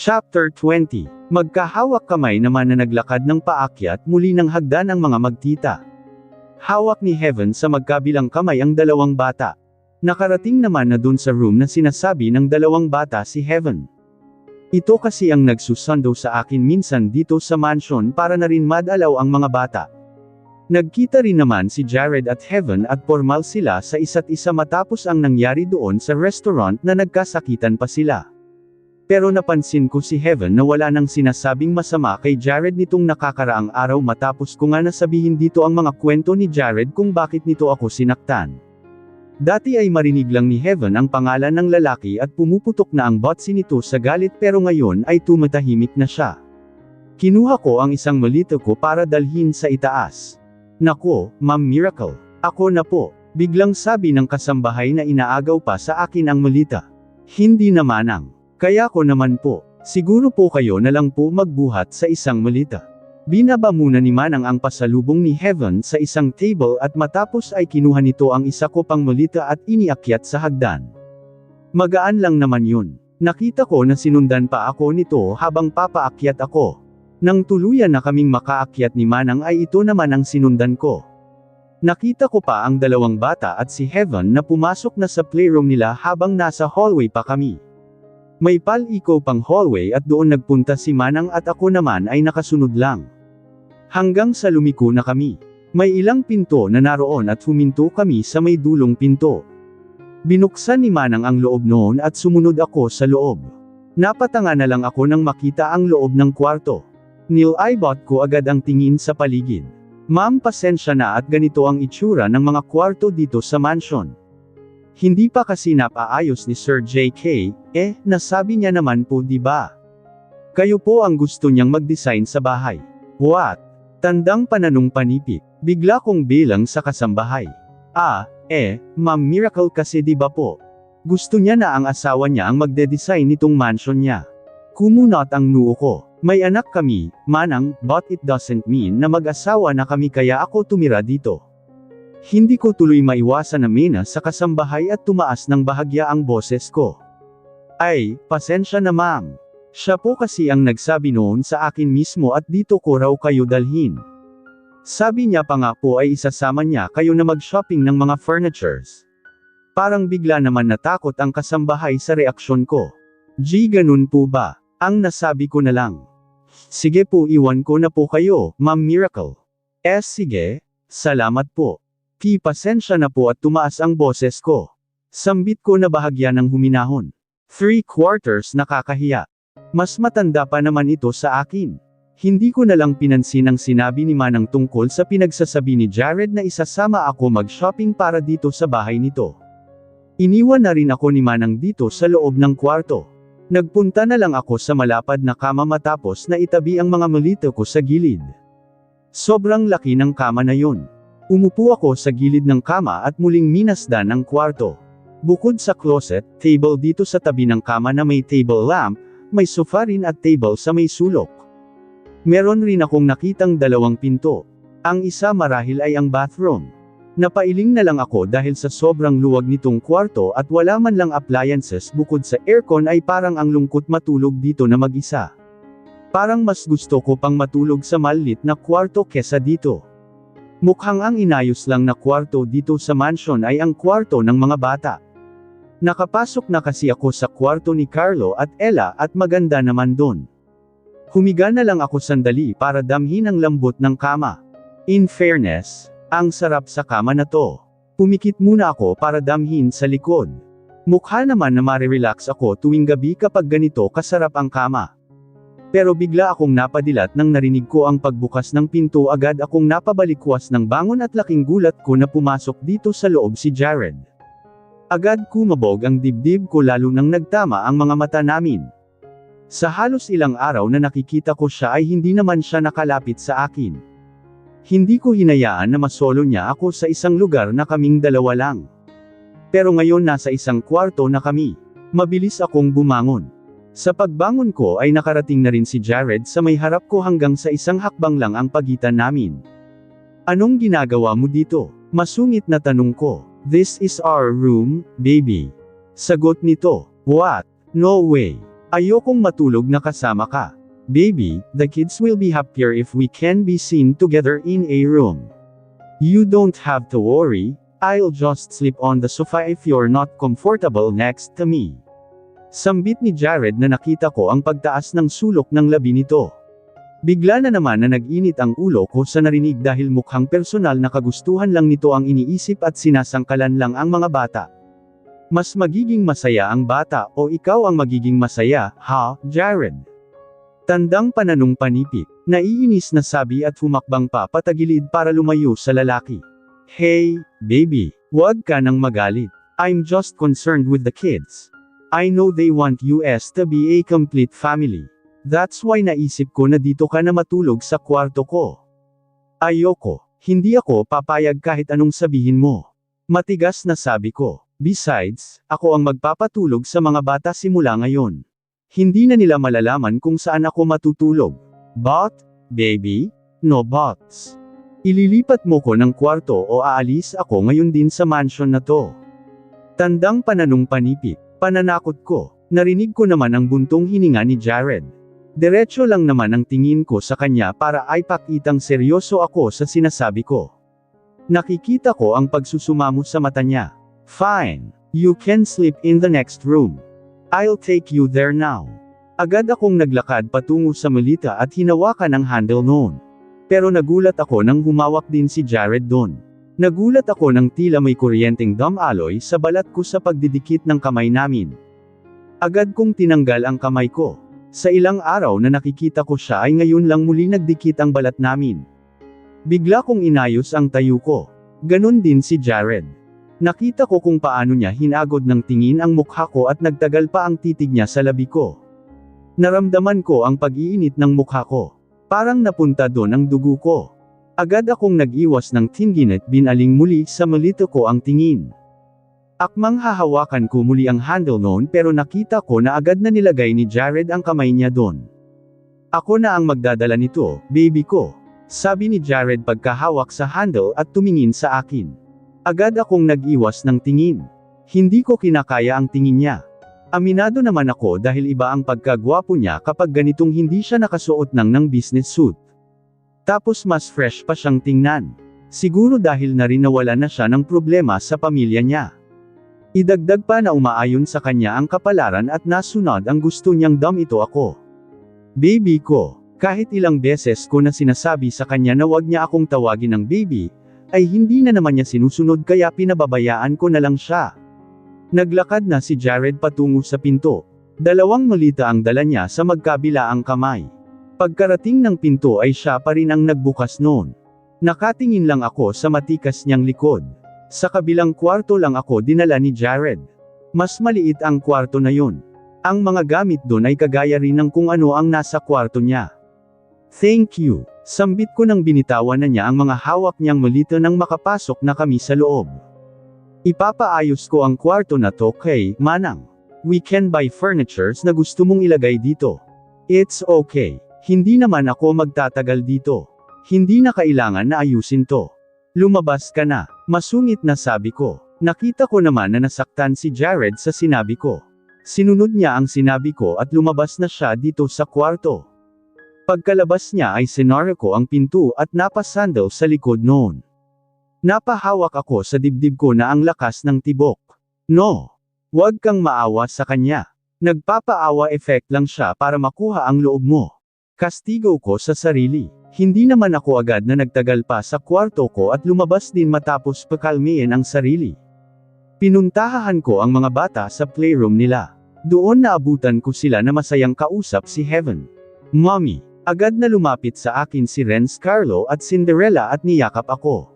Chapter 20. Magkahawak kamay naman na naglakad ng paakyat muli ng hagdan ang mga magtita. Hawak ni Heaven sa magkabilang kamay ang dalawang bata. Nakarating naman na dun sa room na sinasabi ng dalawang bata si Heaven. Ito kasi ang nagsusundo sa akin minsan dito sa mansion para na rin madalaw ang mga bata. Nagkita rin naman si Jared at Heaven at formal sila sa isa't isa matapos ang nangyari doon sa restaurant na nagkasakitan pa sila. Pero napansin ko si Heaven na wala nang sinasabing masama kay Jared nitong nakakaraang araw matapos ko nga nasabihin dito ang mga kwento ni Jared kung bakit nito ako sinaktan. Dati ay marinig lang ni Heaven ang pangalan ng lalaki at pumuputok na ang botsi nito sa galit pero ngayon ay tumatahimik na siya. Kinuha ko ang isang malito ko para dalhin sa itaas. Nako, Ma'am Miracle. Ako na po. Biglang sabi ng kasambahay na inaagaw pa sa akin ang malita. Hindi naman ang. Kaya ko naman po. Siguro po kayo na lang po magbuhat sa isang malita. Binaba muna ni Manang ang pasalubong ni Heaven sa isang table at matapos ay kinuha nito ang isa ko pang malita at iniakyat sa hagdan. Magaan lang naman yun. Nakita ko na sinundan pa ako nito habang papaakyat ako. Nang tuluyan na kaming makaakyat ni Manang ay ito naman ang sinundan ko. Nakita ko pa ang dalawang bata at si Heaven na pumasok na sa playroom nila habang nasa hallway pa kami. May paliko pang hallway at doon nagpunta si Manang at ako naman ay nakasunod lang. Hanggang sa lumiko na kami. May ilang pinto na naroon at huminto kami sa may dulong pinto. Binuksan ni Manang ang loob noon at sumunod ako sa loob. Napatanga na lang ako nang makita ang loob ng kwarto. Nilibot ko agad ang tingin sa paligid. Ma'am, pasensya na at ganito ang itsura ng mga kwarto dito sa mansion. Hindi pa kasi napaayos ni Sir JK, nasabi niya naman po diba? Kayo po ang gusto niyang mag-design sa bahay. What? Tandang pananong panipik. Bigla kong bilang sa kasambahay. Ma'am Miracle kasi diba po? Gusto niya na ang asawa niya ang magde-design nitong mansion niya. Kumunot ang noo ko. May anak kami, Manang, but it doesn't mean na mag-asawa na kami kaya ako tumira dito. Hindi ko tuloy maiwasan na mina sa kasambahay at tumaas ng bahagya ang boses ko. Ay, pasensya na ma'am. Siya po kasi ang nagsabi noon sa akin mismo at dito ko raw kayo dalhin. Sabi niya pa nga po ay isasama niya kayo na mag-shopping ng mga furnitures. Parang bigla naman natakot ang kasambahay sa reaksyon ko. Ganun po ba? Ang nasabi ko na lang. Sige po, iwan ko na po kayo, Ma'am Miracle. Sige, salamat po. Pasensya na po at tumaas ang boses ko. Sambit ko na bahagya ng huminahon. 3/4 nakakahiya. Mas matanda pa naman ito sa akin. Hindi ko na lang pinansin ang sinabi ni Manang tungkol sa pinagsasabi ni Jared na isasama ako mag-shopping para dito sa bahay nito. Iniwan na rin ako ni Manang dito sa loob ng kwarto. Nagpunta na lang ako sa malapad na kama matapos na itabi ang mga malito ko sa gilid. Sobrang laki ng kama na yun. Umupo ako sa gilid ng kama at muling minasdan ang kwarto. Bukod sa closet, table dito sa tabi ng kama na may table lamp, may sofa rin at table sa may sulok. Meron rin akong nakitang dalawang pinto. Ang isa marahil ay ang bathroom. Napailing na lang ako dahil sa sobrang luwag nitong kwarto at wala man lang appliances bukod sa aircon ay parang ang lungkot matulog dito na mag-isa. Parang mas gusto ko pang matulog sa maliit na kwarto kesa dito. Mukhang ang inayos lang na kwarto dito sa mansion ay ang kwarto ng mga bata. Nakapasok na kasi ako sa kwarto ni Carlo at Ella at maganda naman doon. Humiga na lang ako sandali para damhin ang lambot ng kama. In fairness, ang sarap sa kama na to. Pumikit muna ako para damhin sa likod. Mukha naman na marirelax ako tuwing gabi kapag ganito kasarap ang kama. Pero bigla akong napadilat nang narinig ko ang pagbukas ng pinto, agad akong napabalikwas ng bangon at laking gulat ko na pumasok dito sa loob si Jared. Agad kumabog ang dibdib ko lalo nang nagtama ang mga mata namin. Sa halos ilang araw na nakikita ko siya ay hindi naman siya nakalapit sa akin. Hindi ko hinayaan na masolo niya ako sa isang lugar na kaming dalawa lang. Pero ngayon nasa isang kwarto na kami. Mabilis akong bumangon. Sa pagbangon ko ay nakarating na rin si Jared sa may harap ko hanggang sa isang hakbang lang ang pagitan namin. Anong ginagawa mo dito? Masungit na tanong ko. This is our room, baby. Sagot nito. What? No way. Ayokong matulog na kasama ka. Baby, the kids will be happier if we can be seen together in a room. You don't have to worry, I'll just sleep on the sofa if you're not comfortable next to me. Sambit ni Jared na nakita ko ang pagtaas ng sulok ng labi nito. Bigla na naman na nag-init ang ulo ko sa narinig dahil mukhang personal na kagustuhan lang nito ang iniisip at sinasangkalan lang ang mga bata. Mas magiging masaya ang bata o ikaw ang magiging masaya, ha, Jared? Tandang pananong panipik, naiinis na sabi at humakbang pa patagilid para lumayo sa lalaki. Hey, baby, huwag ka nang magalit. I'm just concerned with the kids. I know they want us to be a complete family. That's why naisip ko na dito ka na matulog sa kwarto ko. Ayoko, hindi ako papayag kahit anong sabihin mo. Matigas na sabi ko. Besides, ako ang magpapatulog sa mga bata simula ngayon. Hindi na nila malalaman kung saan ako matutulog. But, baby, no buts. Ililipat mo ko ng kwarto o aalis ako ngayon din sa mansion na to. Tandang pananong panipik, pananakot ko, narinig ko naman ang buntong hininga ni Jared. Diretso lang naman ang tingin ko sa kanya para ay pakitang seryoso ako sa sinasabi ko. Nakikita ko ang pagsusumamo sa mata niya. Fine. You can sleep in the next room. I'll take you there now. Agad akong naglakad patungo sa malita at hinawakan ang handle noon. Pero nagulat ako nang humawak din si Jared doon. Nagulat ako nang tila may kuryenteng gum alloy sa balat ko sa pagdidikit ng kamay namin. Agad kong tinanggal ang kamay ko. Sa ilang araw na nakikita ko siya ay ngayon lang muli nagdikit ang balat namin. Bigla kong inayos ang tayo ko. Ganon din si Jared. Nakita ko kung paano niya hinagod ng tingin ang mukha ko at nagtagal pa ang titig niya sa labi ko. Naramdaman ko ang pag-iinit ng mukha ko. Parang napunta doon ang dugo ko. Agad akong nag-iwas ng tingin at binaling muli sa malito ko ang tingin. Akmang hahawakan ko muli ang handle noon pero nakita ko na agad na nilagay ni Jared ang kamay niya doon. Ako na ang magdadala nito, baby ko. Sabi ni Jared pagkahawak sa handle at tumingin sa akin. Agad akong nag-iwas ng tingin. Hindi ko kinakaya ang tingin niya. Aminado naman ako dahil iba ang pagkagwapo niya kapag ganitong hindi siya nakasuot ng business suit. Tapos mas fresh pa siyang tingnan. Siguro dahil na rin nawala na siya ng problema sa pamilya niya. Idagdag pa na umaayon sa kanya ang kapalaran at nasunod ang gusto niyang ito ako. Baby ko, kahit ilang beses ko na sinasabi sa kanya na wag niya akong tawagin ng baby, ay hindi na naman niya sinusunod kaya pinababayaan ko na lang siya. Naglakad na si Jared patungo sa pinto. Dalawang malita ang dala niya sa magkabilaang kamay. Pagkarating ng pinto ay siya pa rin ang nagbukas noon. Nakatingin lang ako sa matikas niyang likod. Sa kabilang kwarto lang ako dinala ni Jared. Mas maliit ang kwarto na yun. Ang mga gamit doon ay kagaya rin ng kung ano ang nasa kwarto niya. Thank you. Sambit ko nang binitawan na niya ang mga hawak niyang malita nang makapasok na kami sa loob. Ipapaayos ko ang kwarto na to kay Manang. We can buy furnitures na gusto mong ilagay dito. It's okay. Hindi naman ako magtatagal dito. Hindi na kailangan na ayusin to. Lumabas ka na. Masungit na sabi ko. Nakita ko naman na nasaktan si Jared sa sinabi ko. Sinunod niya ang sinabi ko at lumabas na siya dito sa kwarto. Pagkalabas niya ay sinara ko ang pinto at napasandal sa likod noon. Napahawak ako sa dibdib ko na ang lakas ng tibok. No! Huwag kang maawa sa kanya. Nagpapaawa effect lang siya para makuha ang loob mo. Kastigo ko sa sarili. Hindi naman ako agad na nagtagal pa sa kwarto ko at lumabas din matapos pakalmiin ang sarili. Pinuntahan ko ang mga bata sa playroom nila. Doon naabutan ko sila na masayang kausap si Heaven. Mommy! Agad na lumapit sa akin si Renz Carlo at Cinderella at niyakap ako.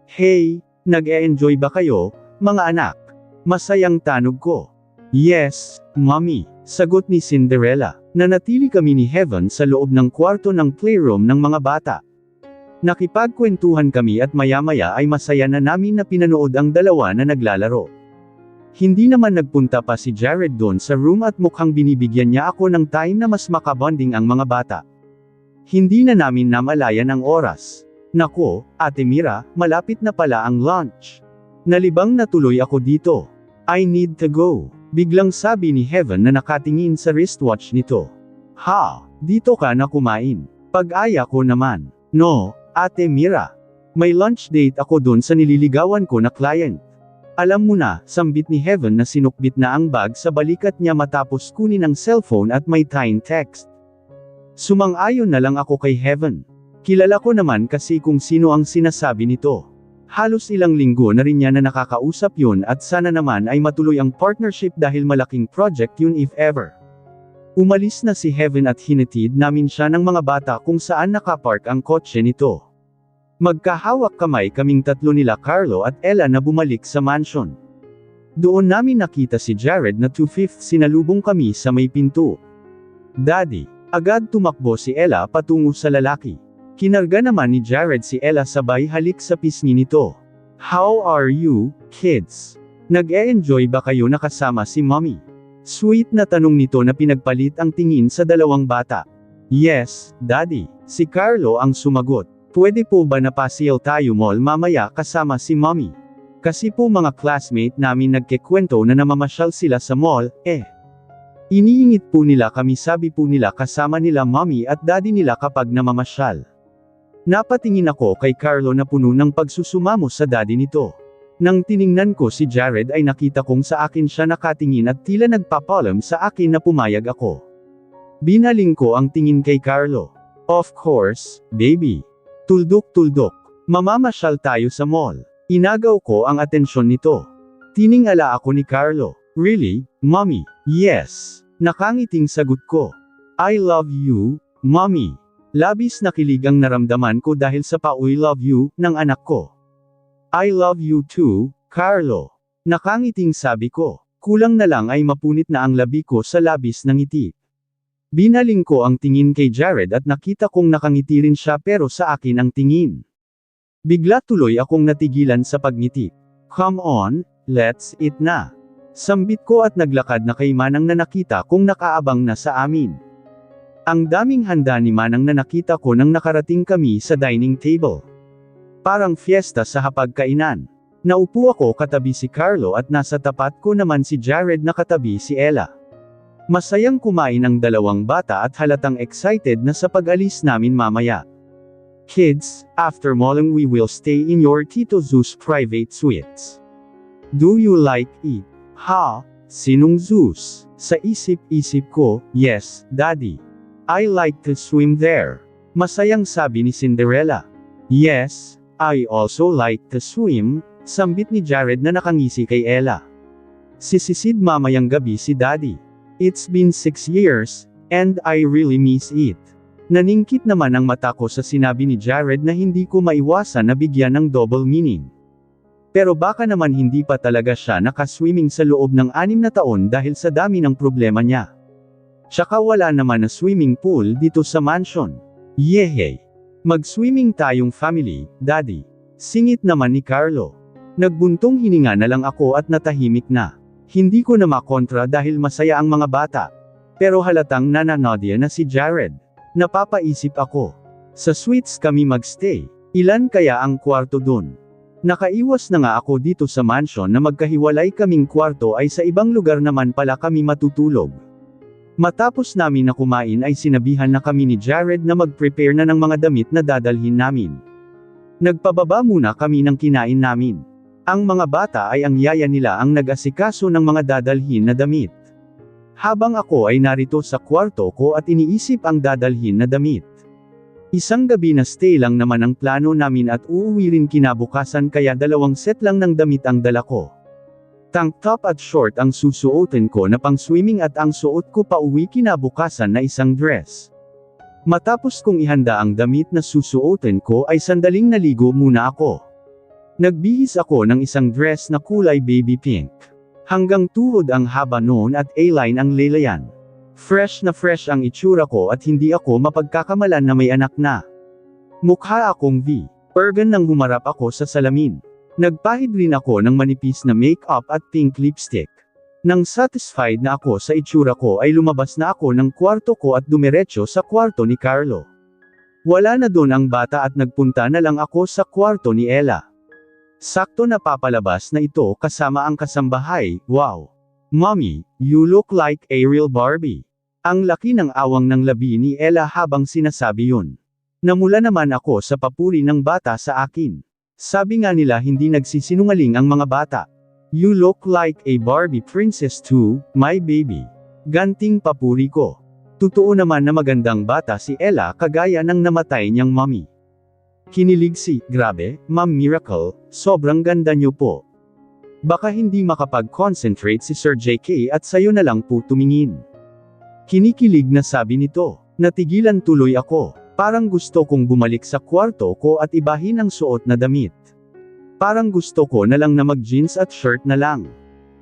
Hey, nag-e-enjoy ba kayo, mga anak? Masayang tanog ko. Yes, mommy, sagot ni Cinderella. Nanatili kami ni Heaven sa loob ng kwarto ng playroom ng mga bata. Nakipagkwentuhan kami at maya-maya ay masaya na namin na pinanood ang dalawa na naglalaro. Hindi naman nagpunta pa si Jared doon sa room at mukhang binibigyan niya ako ng time na mas makabonding ang mga bata. Hindi na namin namalayan ang oras. Nako, Ate Mira, malapit na pala ang lunch. Nalibang na tuloy ako dito. I need to go. Biglang sabi ni Heaven na nakatingin sa wristwatch nito. Ha, dito ka na kumain. Pag-aya ko naman. No, Ate Mira. May lunch date ako dun sa nililigawan ko na client. Alam mo na, sambit ni Heaven na sinukbit na ang bag sa balikat niya matapos kunin ang cellphone at may tying text. Sumang-ayon na lang ako kay Heaven. Kilala ko naman kasi kung sino ang sinasabi nito. Halos ilang linggo na rin niya na nakakausap yun at sana naman ay matuloy ang partnership dahil malaking project yun if ever. Umalis na si Heaven at hinatid namin siya ng mga bata kung saan nakapark ang kotse nito. Magkahawak kamay kaming tatlo nila Carlo at Ella na bumalik sa mansion. Doon namin nakita si Jared na 2/5 sinalubong kami sa may pinto. Daddy, agad tumakbo si Ella patungo sa lalaki. Kinarga naman ni Jared si Ella sabay halik sa pisngi nito. How are you, kids? Nag-e-enjoy ba kayo na kasama si mommy? Sweet na tanong nito na pinagpalit ang tingin sa dalawang bata. Yes, daddy, si Carlo ang sumagot. Pwede po ba napasyal tayo mall mamaya kasama si mommy? Kasi po mga classmate namin nagkikwento na namamasyal sila sa mall, Iniingit po nila kami sabi po nila kasama nila mommy at daddy nila kapag namamasyal. Napatingin ako kay Carlo na puno ng pagsusumamo sa daddy nito. Nang tiningnan ko si Jared ay nakita kong sa akin siya nakatingin at tila nagpapalam sa akin na pumayag ako. Binaling ko ang tingin kay Carlo. Of course, baby. Tuldok-tuldok. Mamamasyal tayo sa mall. Inagaw ko ang atensyon nito. Tiningala ako ni Carlo. Really, mommy? Yes. Nakangiting sagot ko. I love you, mommy. Labis na kilig ang naramdaman ko dahil sa pa-I love you ng anak ko. I love you too, Carlo. Nakangiting sabi ko. Kulang na lang ay mapunit na ang labi ko sa labis ng ngiti. Binaling ko ang tingin kay Jared at nakita kong nakangiti rin siya pero sa akin ang tingin. Bigla tuloy akong natigilan sa pagngiti. Come on, let's eat na. Sambit ko at naglakad na kay Manang na nakita kong nakaabang na sa amin. Ang daming handa ni Manang na nakita ko nang nakarating kami sa dining table. Parang fiesta sa hapagkainan. Naupo ako katabi si Carlo at nasa tapat ko naman si Jared na katabi si Ella. Masayang kumain ang dalawang bata at halatang excited na sa pag-alis namin mamaya. Kids, after malling we will stay in your Tito Zeus private suites. Do you like it? Ha? Sinong Zeus? Sa isip-isip ko, yes, daddy. I like to swim there. Masayang sabi ni Cinderella. Yes, I also like to swim, sambit ni Jared na nakangisi kay Ella. Sisisid mamayang gabi si daddy. It's been 6 years, and I really miss it. Naningkit naman ang mata ko sa sinabi ni Jared na hindi ko maiwasan na bigyan ng double meaning. Pero baka naman hindi pa talaga siya nakaswimming sa loob ng 6 na taon dahil sa dami ng problema niya. Tsaka wala naman na swimming pool dito sa mansion. Yehey! Mag-swimming tayong family, daddy. Singit naman ni Carlo. Nagbuntong hininga na lang ako at natahimik na. Hindi ko na makontra dahil masaya ang mga bata. Pero halatang nananodya na si Jared. Napapaisip ako. Sa suites kami magstay. Ilan kaya ang kwarto dun? Nakaiwas na nga ako dito sa mansion na magkahiwalay kaming kwarto ay sa ibang lugar naman pala kami matutulog. Matapos namin na kumain ay sinabihan na kami ni Jared na mag-prepare na ng mga damit na dadalhin namin. Nagpababa muna kami ng kinain namin. Ang mga bata ay ang yaya nila ang nag-asikaso ng mga dadalhin na damit. Habang ako ay narito sa kwarto ko at iniisip ang dadalhin na damit. Isang gabi na stay lang naman ang plano namin at uuwi rin kinabukasan kaya 2 set lang ng damit ang dala ko. Tank top at short ang susuotin ko na pang swimming at ang suot ko pa uwi kinabukasan na isang dress. Matapos kong ihanda ang damit na susuotin ko ay sandaling naligo muna ako. Nagbihis ako ng isang dress na kulay baby pink. Hanggang tuhod ang haba noon at A-line ang lelayan. Fresh na fresh ang itsura ko at hindi ako mapagkakamalan na may anak na. Mukha akong V. Ergan nang humarap ako sa salamin. Nagpahid rin ako ng manipis na makeup at pink lipstick. Nang satisfied na ako sa itsura ko ay lumabas na ako ng kwarto ko at dumiretso sa kwarto ni Carlo. Wala na doon ang bata at nagpunta na lang ako sa kwarto ni Ella. Sakto na papalabas na ito kasama ang kasambahay, wow! "Mommy, you look like a real Barbie." Ang laki ng awang ng labi ni Ella habang sinasabi yun. Namula naman ako sa papuri ng bata sa akin. Sabi nga nila hindi nagsisinungaling ang mga bata. "You look like a Barbie princess too, my baby." Ganting papuri ko. Totoo naman na magandang bata si Ella kagaya ng namatay niyang mommy. Kinilig si, "Grabe, Ma'am Miracle, sobrang ganda niyo po. Baka hindi makapag-concentrate si Sir JK at sayo na lang po tumingin." Kinikilig na sabi nito. Natigilan tuloy ako. Parang gusto kong bumalik sa kwarto ko at ibahin ang suot na damit. Parang gusto ko na lang na mag-jeans at shirt na lang.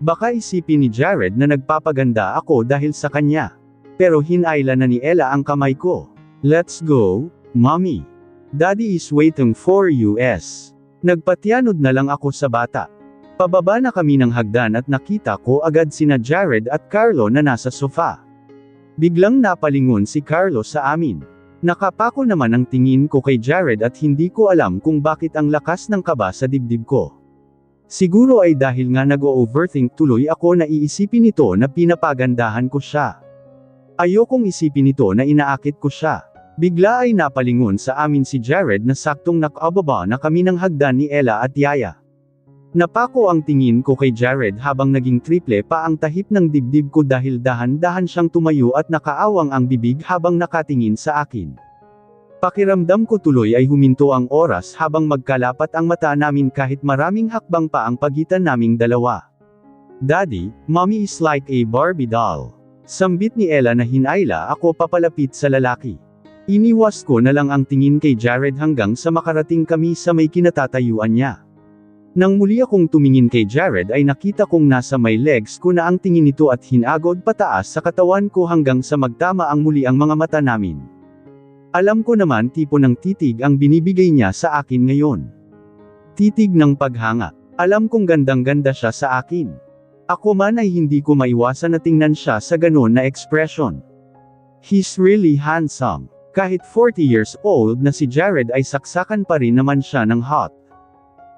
Baka isipin ni Jared na nagpapaganda ako dahil sa kanya. Pero hinayla na ni Ella ang kamay ko. "Let's go, Mommy. Daddy is waiting for you." Nagpatianod na lang ako sa bata. Pababa na kami ng hagdan at nakita ko agad sina Jared at Carlo na nasa sofa. Biglang napalingon si Carlo sa amin. Nakapako naman ang tingin ko kay Jared at hindi ko alam kung bakit ang lakas ng kaba sa dibdib ko. Siguro ay dahil nga nag-o-overthink tuloy ako na iisipin ito na pinapagandahan ko siya. Ayokong isipin ito na inaakit ko siya. Bigla ay napalingon sa amin si Jared na saktong nakababa na kami ng hagdan ni Ella at Yaya. Napako ang tingin ko kay Jared habang naging triple pa ang tahip ng dibdib ko dahil dahan-dahan siyang tumayo at nakaawang ang bibig habang nakatingin sa akin. Pakiramdam ko tuloy ay huminto ang oras habang magkalapat ang mata namin kahit maraming hakbang pa ang pagitan naming dalawa. "Daddy, Mommy is like a Barbie doll." Sambit ni Ella na hinayla ako papalapit sa lalaki. Iniwas ko na lang ang tingin kay Jared hanggang sa makarating kami sa may kinatatayuan niya. Nang muli akong tumingin kay Jared ay nakita kong nasa may legs ko na ang tingin nito at hinagod pataas sa katawan ko hanggang sa magtama ang muli ang mga mata namin. Alam ko naman tipo ng titig ang binibigay niya sa akin ngayon. Titig ng paghanga. Alam kong gandang-ganda siya sa akin. Ako man ay hindi ko maiwasan na tingnan siya sa ganon na expression. He's really handsome. Kahit 40 years old na si Jared ay saksakan pa rin naman siya ng hot.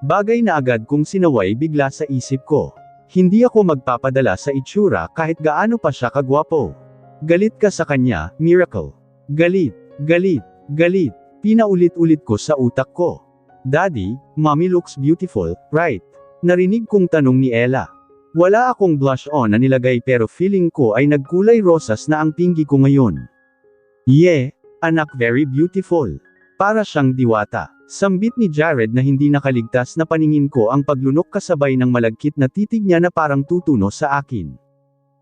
Bagay na agad kong sinaway bigla sa isip ko. Hindi ako magpapadala sa itsura kahit gaano pa siya kagwapo. "Galit ka sa kanya, Miracle." Galit, galit, galit. Pinaulit-ulit ko sa utak ko. "Daddy, Mommy looks beautiful, right?" Narinig kong tanong ni Ella. Wala akong blush on na nilagay pero feeling ko ay nagkulay rosas na ang pinggi ko ngayon. "Yeah, anak, very beautiful. Para siyang diwata." Sambit ni Jared na hindi nakaligtas na paningin ko ang paglunok kasabay ng malagkit na titig niya na parang tutuno sa akin.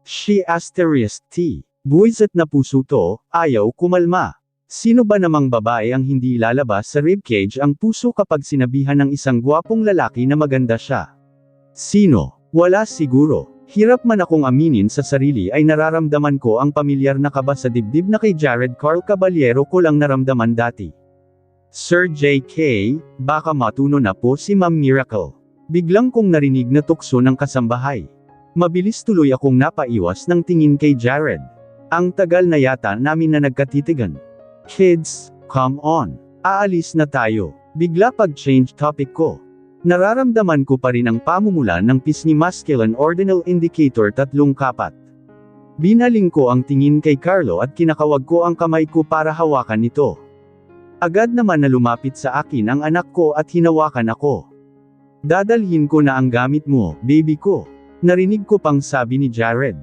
"She asterisk T. Buwisit na puso to, ayaw kumalma. Sino ba namang babae ang hindi lalabas sa ribcage ang puso kapag sinabihan ng isang gwapong lalaki na maganda siya? Sino? Wala siguro. Hirap man akong aminin sa sarili ay nararamdaman ko ang pamilyar na kaba sa dibdib na kay Jared Carl Caballero ko lang naramdaman dati. "Sir JK, baka matuno na po si Ma'am Miracle." Biglang kong narinig na tukso ng kasambahay. Mabilis tuloy akong napaiwas ng tingin kay Jared. Ang tagal na yata namin na nagkatitigan. "Kids, come on. Aalis na tayo." Bigla pag-change topic ko. Nararamdaman ko pa rin ang pamumulan ng pisngi masculine ordinal indicator 3-4. Binaling ko ang tingin kay Carlo at kinakawag ko ang kamay ko para hawakan nito. Agad naman na lumapit sa akin ang anak ko at hinawakan ako. "Dadalhin ko na ang gamit mo, baby ko." Narinig ko pang sabi ni Jared.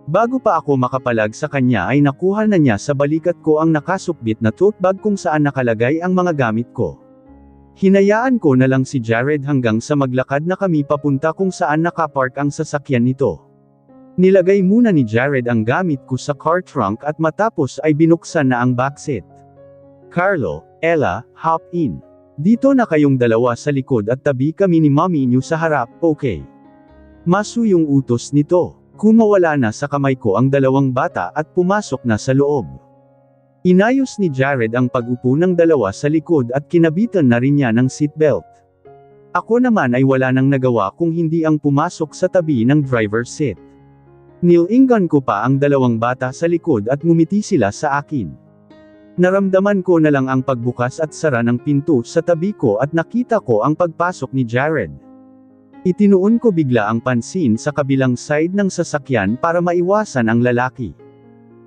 Bago pa ako makapalag sa kanya ay nakuha na niya sa balikat ko ang nakasukbit na tote bag kung saan nakalagay ang mga gamit ko. Hinayaan ko na lang si Jared hanggang sa maglakad na kami papunta kung saan nakapark ang sasakyan nito. Nilagay muna ni Jared ang gamit ko sa car trunk at matapos ay binuksan na ang backseat. "Carlo, Ella, hop in. Dito na kayong dalawa sa likod at tabi kami ni Mommy niyo sa harap, okay?" Masu yung utos nito. Kumawala na sa kamay ko ang dalawang bata at pumasok na sa loob. Inayos ni Jared ang pag-upo ng dalawa sa likod at kinabitan na rin niya ng seatbelt. Ako naman ay wala nang nagawa kung hindi ang pumasok sa tabi ng driver's seat. Nilinggan ko pa ang dalawang bata sa likod at ngumiti sila sa akin. Naramdaman ko na lang ang pagbukas at sara ng pinto sa tabi ko at nakita ko ang pagpasok ni Jared. Itinuon ko bigla ang pansin sa kabilang side ng sasakyan para maiwasan ang lalaki.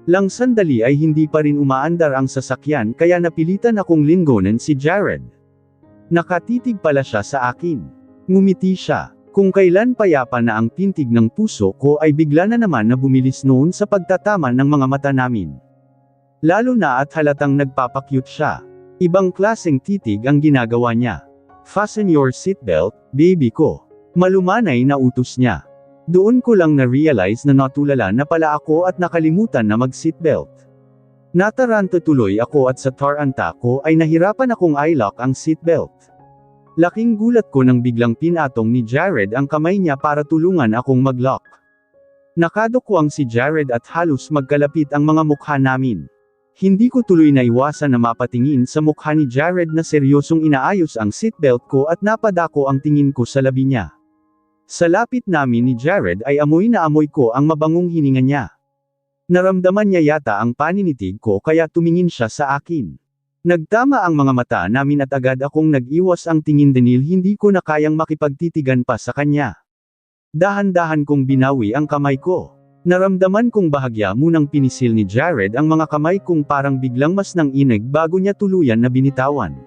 Lang sandali ay hindi pa rin umaandar ang sasakyan kaya napilitan akong lingonan si Jared. Nakatitig pala siya sa akin. Ngumiti siya. Kung kailan payapa na ang tintig ng puso ko ay bigla na naman na bumilis noon sa pagtatama ng mga mata namin. Lalo na at halatang nagpapakyut siya. Ibang klaseng titig ang ginagawa niya. Fasten your seatbelt, baby ko. Malumanay na utos niya. Doon ko lang na-realize na natulala na pala ako at nakalimutan na mag-seatbelt. Nataranta tuloy ako at sa taranta ko ay nahirapan akong i-lock ang seatbelt. Laking gulat ko nang biglang pinatong ni Jared ang kamay niya para tulungan akong mag-lock. Nakadukwang si Jared at halos magkalapit ang mga mukha namin. Hindi ko tuloy na iwasan na mapatingin sa mukha ni Jared na seryosong inaayos ang seatbelt ko at napadako ang tingin ko sa labi niya. Sa lapit namin ni Jared ay amoy na amoy ko ang mabangong hininga niya. Naramdaman niya yata ang paninitig ko kaya tumingin siya sa akin. Nagtama ang mga mata namin at agad akong nag-iwas ang tingin dahil hindi ko na kayang makipagtitigan pa sa kanya. Dahan-dahan kong binawi ang kamay ko. Naramdaman kong bahagya munang pinisil ni Jared ang mga kamay kong parang biglang mas nanginig bago niya tuluyan na binitawan.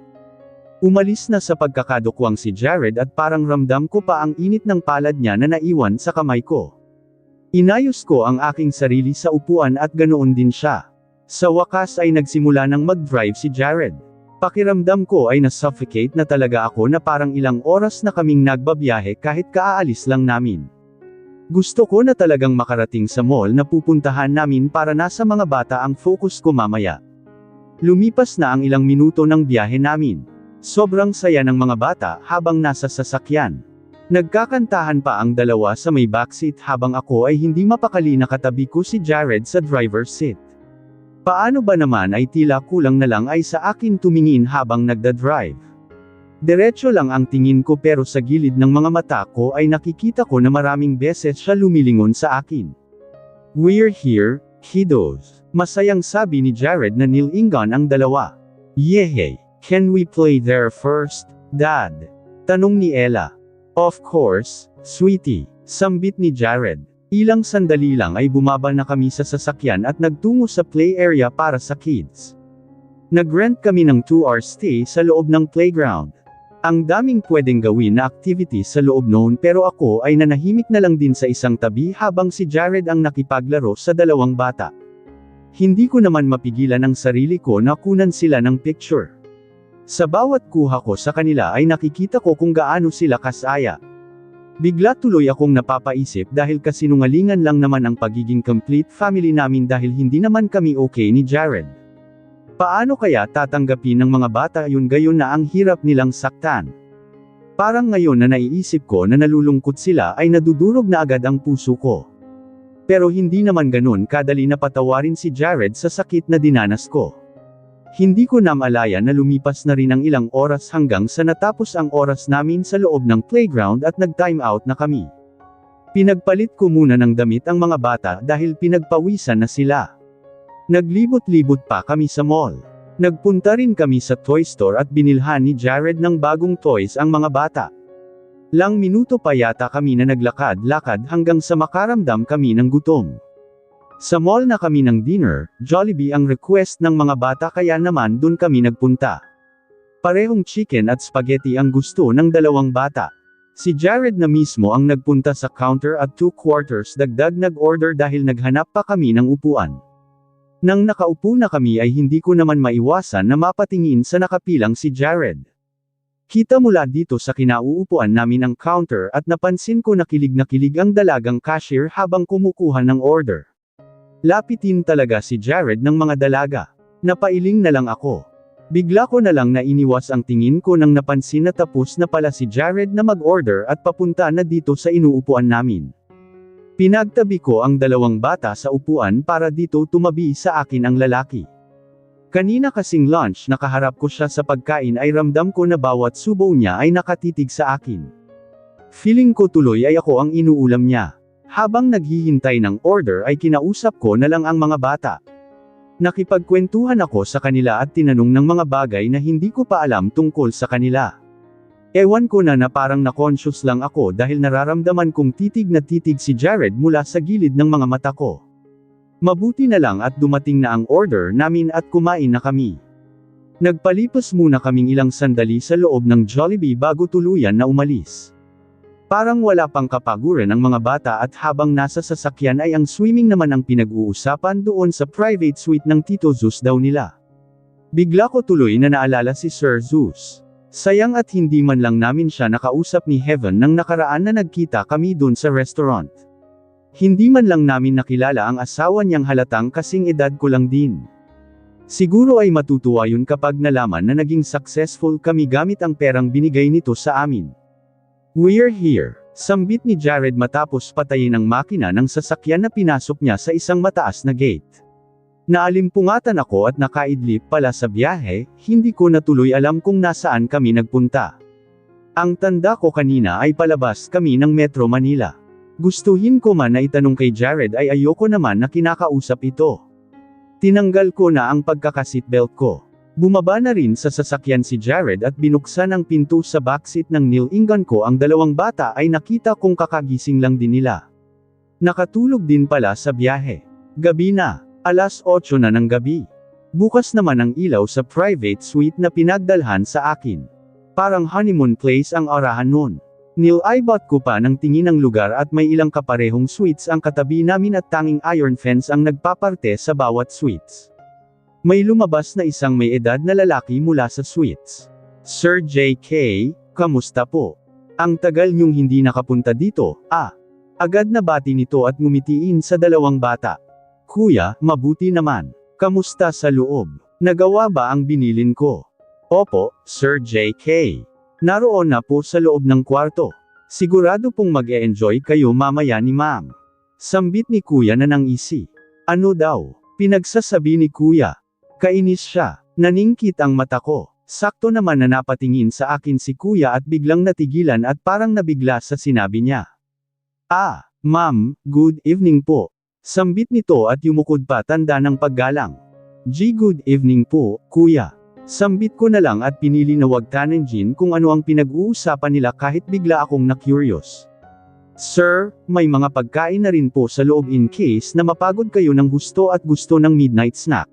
Umalis na sa pagkakadukwang si Jared at parang ramdam ko pa ang init ng palad niya na naiwan sa kamay ko. Inayos ko ang aking sarili sa upuan at ganoon din siya. Sa wakas ay nagsimula ng mag-drive si Jared. Pakiramdam ko ay na-suffocate na talaga ako na parang ilang oras na kaming nagbabiyahe kahit kaaalis lang namin. Gusto ko na talagang makarating sa mall na pupuntahan namin para nasa mga bata ang focus ko mamaya. Lumipas na ang ilang minuto ng biyahe namin. Sobrang saya ng mga bata habang nasa sasakyan. Nagkakantahan pa ang dalawa sa may backseat habang ako ay hindi mapakali na katabi ko si Jared sa driver's seat. Paano ba naman ay tila kulang na lang ay sa akin tumingin habang nagda-drive. Diretso lang ang tingin ko pero sa gilid ng mga mata ko ay nakikita ko na maraming beses siya lumilingon sa akin. "We're here, kiddos." Masayang sabi ni Jared na nilingon ang dalawa. "Yehey, can we play there first, Dad?" Tanong ni Ella. "Of course, sweetie," sambit ni Jared. Ilang sandali lang ay bumaba na kami sa sasakyan at nagtungo sa play area para sa kids. Nag-rent kami ng 2-hour stay sa loob ng playground. Ang daming pwedeng gawin na activities sa loob noon pero ako ay nanahimik na lang din sa isang tabi habang si Jared ang nakipaglaro sa dalawang bata. Hindi ko naman mapigilan ang sarili ko na kunan sila ng picture. Sa bawat kuha ko sa kanila ay nakikita ko kung gaano sila kasaya. Bigla tuloy akong napapaisip dahil kasinungalingan lang naman ang pagiging complete family namin dahil hindi naman kami okay ni Jared. Paano kaya tatanggapin ng mga bata yun gayon na ang hirap nilang saktan? Parang ngayon na naiisip ko na nalulungkot sila ay nadudurog na agad ang puso ko. Pero hindi naman ganun kadali na patawarin si Jared sa sakit na dinanas ko. Hindi ko namalaya na lumipas na rin ang ilang oras hanggang sa natapos ang oras namin sa loob ng playground at nag-time out na kami. Pinagpalit ko muna ng damit ang mga bata dahil pinagpawisan na sila. Naglibot-libot pa kami sa mall. Nagpunta rin kami sa toy store at binilhan ni Jared ng bagong toys ang mga bata. Lang minuto pa yata kami na naglakad-lakad hanggang sa makaramdam kami ng gutom. Sa mall na kami ng dinner, Jollibee ang request ng mga bata kaya naman dun kami nagpunta. Parehong chicken at spaghetti ang gusto ng dalawang bata. Si Jared na mismo ang nagpunta sa counter at 2/4 dagdag nag-order dahil naghanap pa kami ng upuan. Nang nakaupo na kami ay hindi ko naman maiwasan na mapatingin sa nakapilang si Jared. Kita mula dito sa kinauupuan namin ang counter at napansin ko na kilig ang dalagang cashier habang kumukuha ng order. Lapitin talaga si Jared ng mga dalaga. Napailing na lang ako. Bigla ko na lang na iniwas ang tingin ko nang napansin na tapos na pala si Jared na mag-order at papunta na dito sa inuupuan namin. Pinagtabi ko ang dalawang bata sa upuan para dito tumabi sa akin ang lalaki. Kanina kasing lunch nakaharap ko siya sa pagkain ay ramdam ko na bawat subo niya ay nakatitig sa akin. Feeling ko tuloy ay ako ang inuulam niya. Habang naghihintay ng order ay kinausap ko na lang ang mga bata. Nakipagkwentuhan ako sa kanila at tinanong ng mga bagay na hindi ko pa alam tungkol sa kanila. Ewan ko na parang na-conscious lang ako dahil nararamdaman kong titig na titig si Jared mula sa gilid ng mga mata ko. Mabuti na lang at dumating na ang order namin at kumain na kami. Nagpalipas muna kaming ilang sandali sa loob ng Jollibee bago tuluyan na umalis. Parang wala pang kapaguran ang mga bata at habang nasa sasakyan ay ang swimming naman ang pinag-uusapan doon sa private suite ng Tito Zeus daw nila. Bigla ko tuloy na naalala si Sir Zeus. Sayang at hindi man lang namin siya nakausap ni Heaven nang nakaraan na nagkita kami doon sa restaurant. Hindi man lang namin nakilala ang asawa niyang halatang kasing edad ko lang din. Siguro ay matutuwa yun kapag nalaman na naging successful kami gamit ang perang binigay nito sa amin. "We're here," sambit ni Jared matapos patayin ang makina ng sasakyan na pinasok niya sa isang mataas na gate. Naalimpungatan ako at nakaidlip pala sa biyahe, hindi ko na tuloy alam kung nasaan kami nagpunta. Ang tanda ko kanina ay palabas kami ng Metro Manila. Gustuhin ko man na itanong kay Jared ay ayoko naman na kinakausap ito. Tinanggal ko na ang pagkaka-seatbelt ko. Bumaba na rin sa sasakyan si Jared at binuksan ang pinto sa backseat ng nilinggan ko. Ang dalawang bata ay nakita kong kakagising lang din nila. Nakatulog din pala sa biyahe. Gabi na, 8:00 na ng gabi. Bukas naman ang ilaw sa private suite na pinagdalhan sa akin. Parang honeymoon place ang arahan nun. Nilibot ko pa ng tingin ang lugar at may ilang kaparehong suites ang katabi namin at tanging iron fence ang nagpaparte sa bawat suites. May lumabas na isang may edad na lalaki mula sa suites. "Sir JK, kamusta po? Ang tagal niyong hindi nakapunta dito, ah?" Agad na bati nito at ngumitiin sa dalawang bata. "Kuya, mabuti naman. Kamusta sa loob? Nagawa ba ang binilin ko?" "Opo, Sir JK. Naroon na po sa loob ng kwarto. Sigurado pong mag-e-enjoy kayo mamaya ni Ma'am." Sambit ni Kuya na nangisi. "Ano daw?" Pinagsasabi ni Kuya. Kainis siya. Naningkit ang mata ko. Sakto naman na napatingin sa akin si Kuya at biglang natigilan at parang nabigla sa sinabi niya. "Ah, Ma'am, good evening po." Sambit nito at yumukod pa tanda ng paggalang. "Good evening po, Kuya." Sambit ko na lang at pinili na wag tanungin kung ano ang pinag-uusapan nila kahit bigla akong na-curious. "Sir, may mga pagkain na rin po sa loob in case na mapagod kayo ng gusto at gusto ng midnight snack."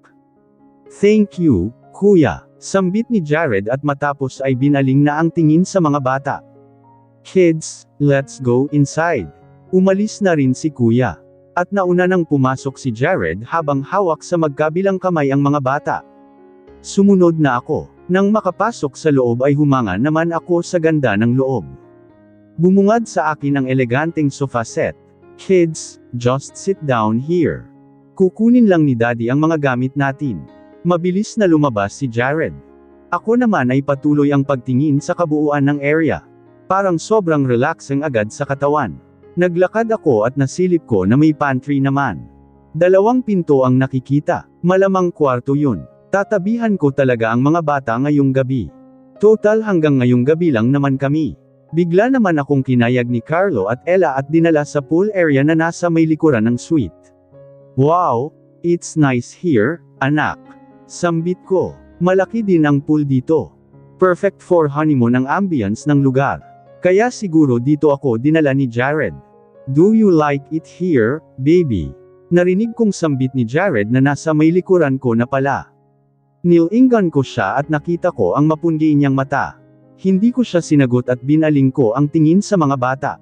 "Thank you, Kuya." Sambit ni Jared at matapos ay binaling na ang tingin sa mga bata. "Kids, let's go inside." Umalis na rin si Kuya. At nauna nang pumasok si Jared habang hawak sa magkabilang kamay ang mga bata. Sumunod na ako. Nang makapasok sa loob ay humanga naman ako sa ganda ng loob. Bumungad sa akin ang eleganteng sofa set. "Kids, just sit down here. Kukunin lang ni Daddy ang mga gamit natin." Mabilis na lumabas si Jared. Ako naman ay patuloy ang pagtingin sa kabuuan ng area. Parang sobrang relaxing agad sa katawan. Naglakad ako at nasilip ko na may pantry naman. 2 pinto ang nakikita. Malamang kwarto yun. Tatabihan ko talaga ang mga bata ngayong gabi. Total hanggang ngayong gabi lang naman kami. Bigla naman akong kinayag ni Carlo at Ella at dinala sa pool area na nasa may likuran ng suite. "Wow, it's nice here, anak." Sambit ko. Malaki din ang pool dito. Perfect for honeymoon ang ambience ng lugar. Kaya siguro dito ako dinala ni Jared. "Do you like it here, baby?" Narinig kong sambit ni Jared na nasa may likuran ko na pala. Nilinggan ko siya at nakita ko ang mapundi niyang mata. Hindi ko siya sinagot at binaling ko ang tingin sa mga bata.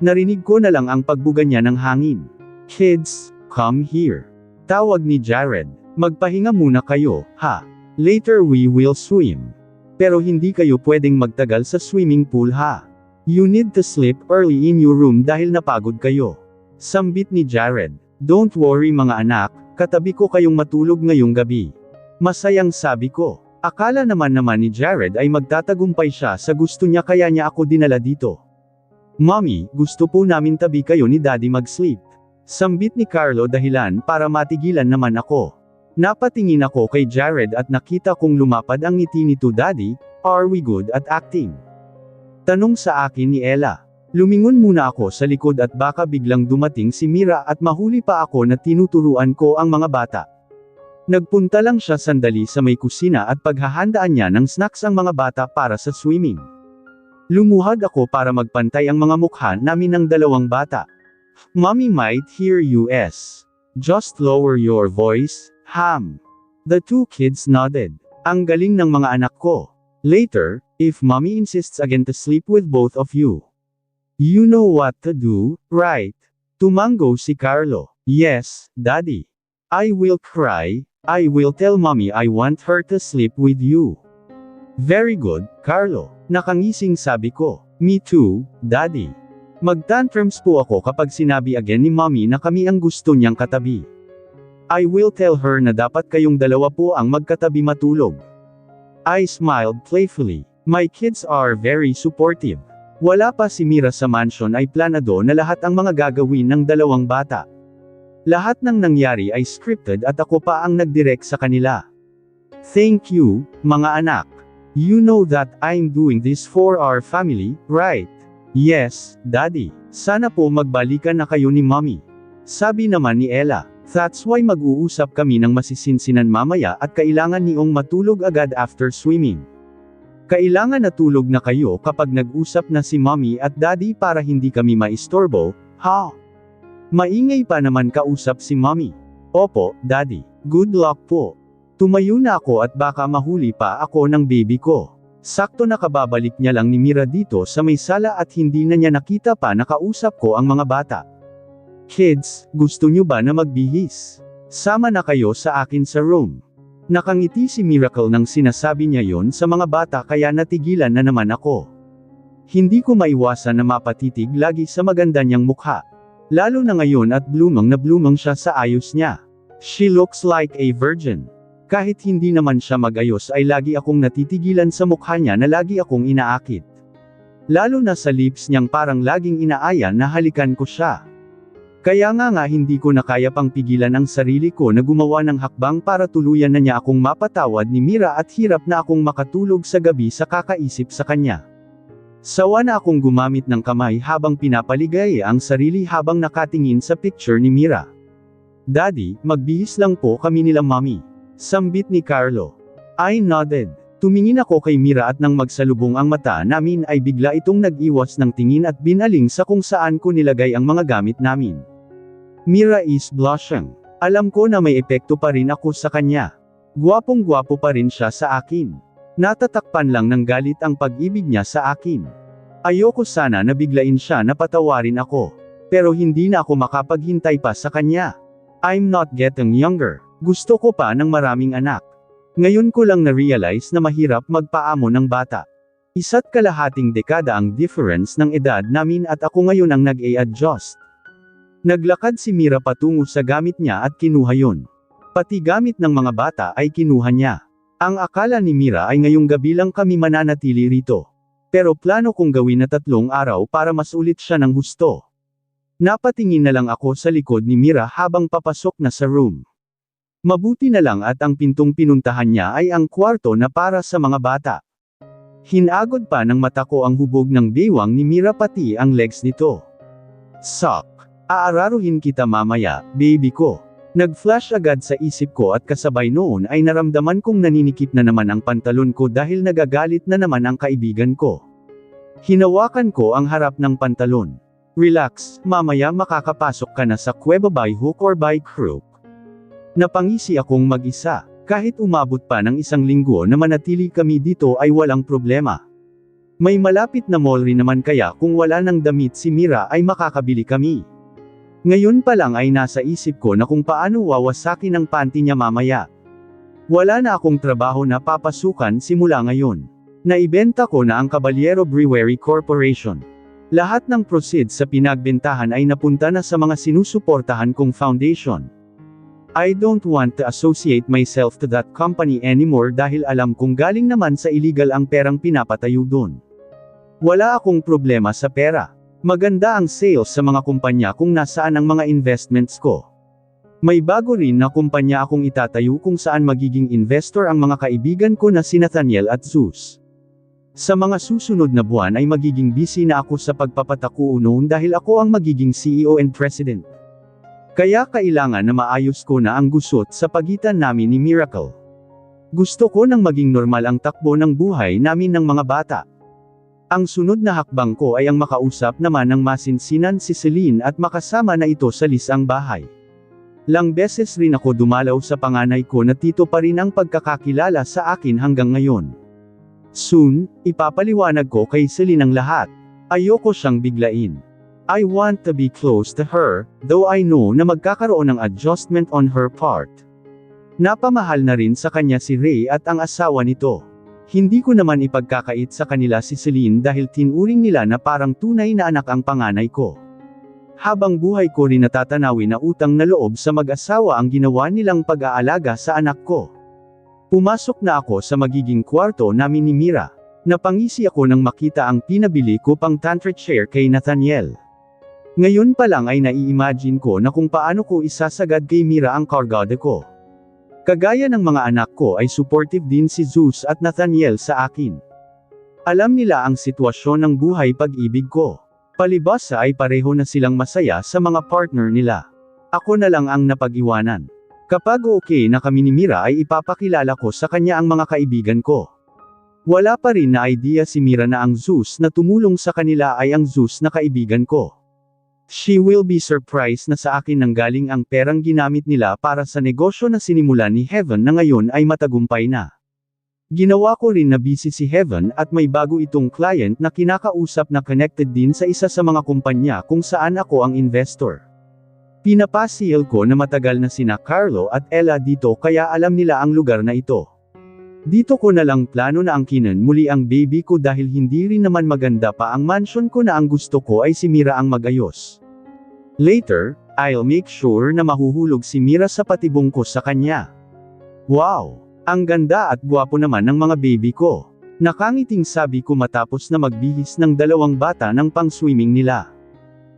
Narinig ko na lang ang pagbuga niya ng hangin. "Kids, come here." Tawag ni Jared. "Magpahinga muna kayo, ha? Later we will swim. Pero hindi kayo pwedeng magtagal sa swimming pool ha. You need to sleep early in your room dahil napagod kayo." Sambit ni Jared. "Don't worry mga anak, katabi ko kayong matulog ngayong gabi." Masayang sabi ko. Akala naman ni Jared ay magtatagumpay siya sa gusto niya kaya niya ako dinala dito. "Mommy, gusto po namin tabi kayo ni Daddy mag-sleep." Sambit ni Carlo dahilan para matigilan naman ako. Napatingin ako kay Jared at nakita kong lumapad ang ngiti nito. "Daddy, are we good at acting?" Tanong sa akin ni Ella. Lumingon muna ako sa likod at baka biglang dumating si Mira at mahuli pa ako na tinuturuan ko ang mga bata. Nagpunta lang siya sandali sa may kusina at paghahandaan niya ng snacks ang mga bata para sa swimming. Lumuhad ako para magpantay ang mga mukha namin ng dalawang bata. Mommy might hear you. Just lower your voice, Ham. The two kids nodded. Ang galing ng mga anak ko. Later, if mommy insists again to sleep with both of you, you know what to do, right? Tumango si Carlo. Yes, Daddy. I will cry. I will tell mommy I want her to sleep with you. Very good, Carlo. Nakangising sabi ko. Me too, Daddy. Mag-tantrums po ako kapag sinabi again ni mommy na kami ang gusto niyang katabi. I will tell her na dapat kayong dalawa po ang magkatabi matulog. I smiled playfully. My kids are very supportive. Wala pa si Mira sa mansion ay planado na lahat ang mga gagawin ng dalawang bata. Lahat ng nangyari ay scripted at ako pa ang nag-direct sa kanila. Thank you, mga anak. You know that I'm doing this for our family, right? Yes, Daddy. Sana po magbalikan na kayo ni Mommy. Sabi naman ni Ella. That's why mag-uusap kami ng masisinsinan mamaya at kailangan niyong matulog agad after swimming. Kailangan natulog na kayo kapag nag-usap na si Mommy at Daddy para hindi kami maistorbo, ha? Maingay pa naman kausap si Mommy. Opo, Daddy. Good luck po. Tumayo na ako at baka mahuli pa ako ng baby ko. Sakto nakababalik niya lang ni Mira dito sa may sala at hindi na niya nakita pa na kausap ko ang mga bata. Kids, gusto niyo ba na magbihis? Sama na kayo sa akin sa room. Nakangiti si Miracle nang sinasabi niya yon sa mga bata kaya natigilan na naman ako. Hindi ko maiwasan na mapatitig lagi sa maganda niyang mukha. Lalo na ngayon at blumang na blumang siya sa ayos niya. She looks like a virgin. Kahit hindi naman siya mag-ayos ay lagi akong natitigilan sa mukha niya na lagi akong inaakit. Lalo na sa lips niyang parang laging inaaya na halikan ko siya. Kaya nga hindi ko na kaya pang pigilan ang sarili ko na gumawa ng hakbang para tuluyan na niya akong mapatawad ni Mira at hirap na akong makatulog sa gabi sa kakaisip sa kanya. Sawa na akong gumamit ng kamay habang pinapaligaya ang sarili habang nakatingin sa picture ni Mira. Daddy, magbihis lang po kami nila Mommy. Sambit ni Carlo. I nodded. Tumingin ako kay Mira at nang magsalubong ang mata namin ay bigla itong nag-iwas ng tingin at binaling sa kung saan ko nilagay ang mga gamit namin. Mira is blushing. Alam ko na may epekto pa rin ako sa kanya. Gwapong-gwapo pa rin siya sa akin. Natatakpan lang ng galit ang pag-ibig niya sa akin. Ayoko sana na biglain siya na patawarin ako. Pero hindi na ako makapaghintay pa sa kanya. I'm not getting younger. Gusto ko pa ng maraming anak. Ngayon ko lang na-realize na mahirap magpaamo ng bata. 1.5 dekada ang difference ng edad namin at ako ngayon ang nag-a-adjust. Naglakad si Mira patungo sa gamit niya at kinuha yon. Pati gamit ng mga bata ay kinuha niya. Ang akala ni Mira ay ngayong gabi lang kami mananatili rito. Pero plano kong gawin na 3 araw para mas ulit siya ng husto. Napatingin na lang ako sa likod ni Mira habang papasok na sa room. Mabuti na lang at ang pintong pinuntahan niya ay ang kwarto na para sa mga bata. Hinagod pa ng mata ko ang hubog ng bewang ni Mira pati ang legs nito. Sok! Aararuhin kita mamaya, baby ko. Nag-flash agad sa isip ko at kasabay noon ay naramdaman kong naninikip na naman ang pantalon ko dahil nagagalit na naman ang kaibigan ko. Hinawakan ko ang harap ng pantalon. Relax, mamaya makakapasok ka na sa kuweba by hook or by crook. Napangisi akong mag-isa. Kahit umabot pa ng 1 linggo na manatili kami dito ay walang problema. May malapit na mall rin naman kaya kung wala ng damit si Mira ay makakabili kami. Ngayon pa lang ay nasa isip ko na kung paano wawasakin ang panty niya mamaya. Wala na akong trabaho na papasukan simula ngayon. Naibenta ko na ang Caballero Brewery Corporation. Lahat ng proceeds sa pinagbentahan ay napunta na sa mga sinusuportahan kong foundation. I don't want to associate myself to that company anymore dahil alam kong galing naman sa illegal ang perang pinapatayo doon. Wala akong problema sa pera. Maganda ang sales sa mga kumpanya kung nasaan ang mga investments ko. May bago rin na kumpanya akong itatayo kung saan magiging investor ang mga kaibigan ko na si Nathaniel at Zeus. Sa mga susunod na buwan ay magiging busy na ako sa pagpapatakuo noon dahil ako ang magiging CEO and President. Kaya kailangan na maayos ko na ang gusot sa pagitan namin ni Miracle. Gusto ko nang maging normal ang takbo ng buhay namin ng mga bata. Ang sunod na hakbang ko ay ang makausap naman ng masinsinan si Celine at makasama na ito sa lisang bahay. Lang beses rin ako dumalaw sa panganay ko na tito pa rin ang pagkakakilala sa akin hanggang ngayon. Soon, ipapaliwanag ko kay Celine ang lahat. Ayoko siyang biglain. I want to be close to her, though I know na magkakaroon ng adjustment on her part. Napamahal na rin sa kanya si Ray at ang asawa nito. Hindi ko naman ipagkakait sa kanila si Celine dahil tinuring nila na parang tunay na anak ang panganay ko. Habang buhay ko rin natatanawin na utang na loob sa mag-asawa ang ginawa nilang pag-aalaga sa anak ko. Pumasok na ako sa magiging kwarto namin ni Mira. Napangisi ako nang makita ang pinabili ko pang tantric chair kay Nathaniel. Ngayon pa lang ay nai-imagine ko na kung paano ko isasagad kay Mira ang kargada ko. Kagaya ng mga anak ko ay supportive din si Zeus at Nathaniel sa akin. Alam nila ang sitwasyon ng buhay pag-ibig ko. Palibhasa ay pareho na silang masaya sa mga partner nila. Ako na lang ang napag-iwanan. Kapag okay na kami ni Mira ay ipapakilala ko sa kanya ang mga kaibigan ko. Wala pa rin na idea si Mira na ang Zeus na tumulong sa kanila ay ang Zeus na kaibigan ko. She will be surprised na sa akin nanggaling ang perang ginamit nila para sa negosyo na sinimulan ni Heaven na ngayon ay matagumpay na. Ginawa ko rin na busy si Heaven at may bago itong client na kinakausap na connected din sa isa sa mga kumpanya kung saan ako ang investor. Pinapasil ko na matagal na sina Carlo at Ella dito kaya alam nila ang lugar na ito. Dito ko na lang plano na angkinan muli ang baby ko dahil hindi rin naman maganda pa ang mansion ko na ang gusto ko ay si Mira ang magayos. Later, I'll make sure na mahuhulog si Mira sa patibong ko sa kanya. Wow! Ang ganda at gwapo naman ng mga baby ko. Nakangiting sabi ko matapos na magbihis ng dalawang bata ng pang-swimming nila.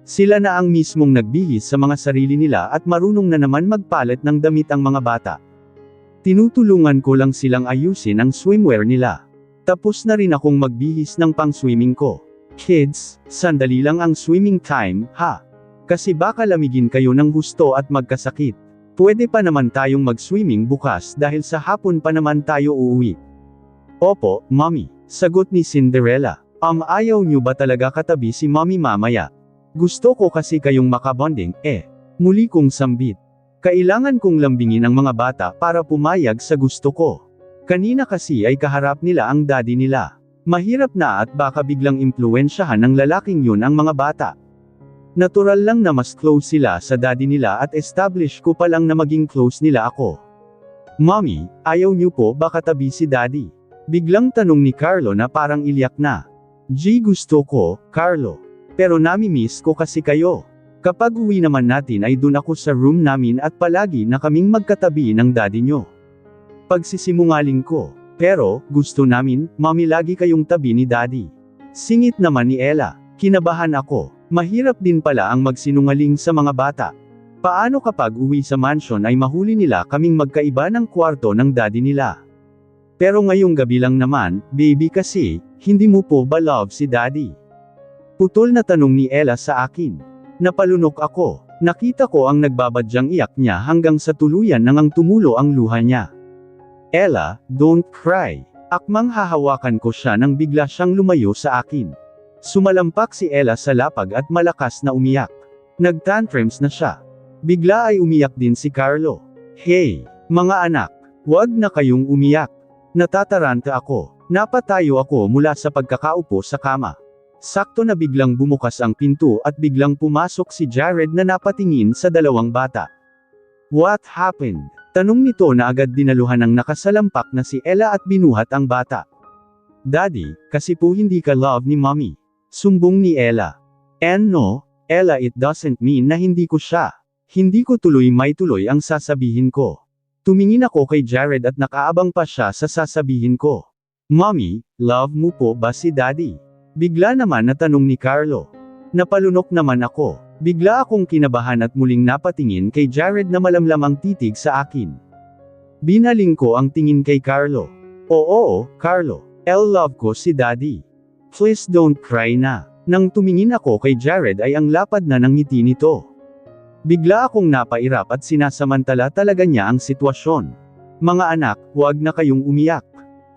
Sila na ang mismong nagbihis sa mga sarili nila at marunong na naman magpalit ng damit ang mga bata. Tinutulungan ko lang silang ayusin ang swimwear nila. Tapos na rin akong magbihis ng pang-swimming ko. Kids, sandali lang ang swimming time, ha? Kasi baka lamigin kayo ng gusto at magkasakit. Pwede pa naman tayong mag-swimming bukas dahil sa hapon pa naman tayo uuwi. Opo, Mommy, sagot ni Cinderella. Ayaw niyo ba talaga katabi si Mommy mamaya? Gusto ko kasi kayong makabonding, Muli kong sambit. Kailangan kong lambingin ang mga bata para pumayag sa gusto ko. Kanina kasi ay kaharap nila ang daddy nila. Mahirap na at baka biglang impluwensyahan ng lalaking yun ang mga bata. Natural lang na mas close sila sa daddy nila at establish ko pa lang na maging close nila ako. Mommy, ayaw niyo po ba katabi si daddy? Biglang tanong ni Carlo na parang ilyak na. Gusto ko, Carlo. Pero nami-miss ko kasi kayo. Kapag uwi naman natin ay dun ako sa room namin at palagi na kaming magkatabi ng daddy nyo. Pagsisimungaling ko. Pero, gusto namin, Mommy lagi kayong tabi ni daddy. Singit naman ni Ella. Kinabahan ako. Mahirap din pala ang magsinungaling sa mga bata. Paano kapag uwi sa mansion ay mahuli nila kaming magkaiba ng kwarto ng daddy nila? Pero ngayong gabi lang naman, baby kasi, hindi mo po ba love si daddy? Putol na tanong ni Ella sa akin. Napalunok ako. Nakita ko ang nagbabadyang iyak niya hanggang sa tuluyan nang ang tumulo ang luha niya. Ella, don't cry. Akmang hahawakan ko siya nang bigla siyang lumayo sa akin. Sumalampak si Ella sa lapag at malakas na umiyak. Nagtantrums na siya. Bigla ay umiyak din si Carlo. Hey, mga anak, huwag na kayong umiyak. Natataranta ako. Napatayo ako mula sa pagkakaupo sa kama. Sakto na biglang bumukas ang pinto at biglang pumasok si Jared na napatingin sa dalawang bata. What happened? Tanong nito na agad dinaluhan ng nakasalampak na si Ella at binuhat ang bata. Daddy, kasi po hindi ka love ni Mommy. Sumbong ni Ella. And no, Ella, it doesn't mean na hindi ko siya. Hindi ko tuloy may tuloy ang sasabihin ko. Tumingin ako kay Jared at nakaabang pa siya sa sasabihin ko. Mommy, love mo po ba si Daddy? Bigla naman na tanong ni Carlo. Napalunok naman ako. Bigla akong kinabahan at muling napatingin kay Jared na malamlam ang titig sa akin. Binaling ko ang tingin kay Carlo. Oo, Carlo. Love ko si Daddy. Please don't cry na. Nang tumingin ako kay Jared ay ang lapad na ng ngiti nito. Bigla akong napairap at sinasamantala talaga niya ang sitwasyon. Mga anak, huwag na kayong umiyak.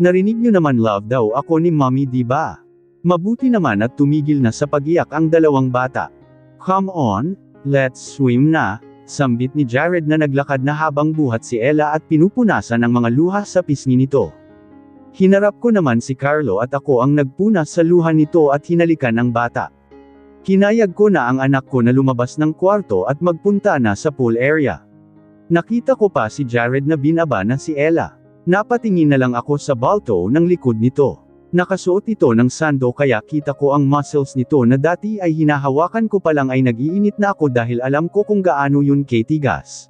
Narinig niyo naman love daw ako ni Mommy, di ba? Mabuti naman at tumigil na sa pag-iyak ang dalawang bata. "Come on, let's swim na," sambit ni Jared na naglakad na habang buhat si Ella at pinupunasan ang mga luha sa pisngi nito. Hinarap ko naman si Carlo at ako ang nagpunas sa luha nito at hinalikan ang bata. Hinayag ko na ang anak ko na lumabas ng kwarto at magpunta na sa pool area. Nakita ko pa si Jared na binaba na si Ella. Napatingin na lang ako sa balto ng likod nito. Nakasuot ito ng sando kaya kita ko ang muscles nito na dati ay hinahawakan ko pa lang ay nag-iinit na ako dahil alam ko kung gaano yun katigas.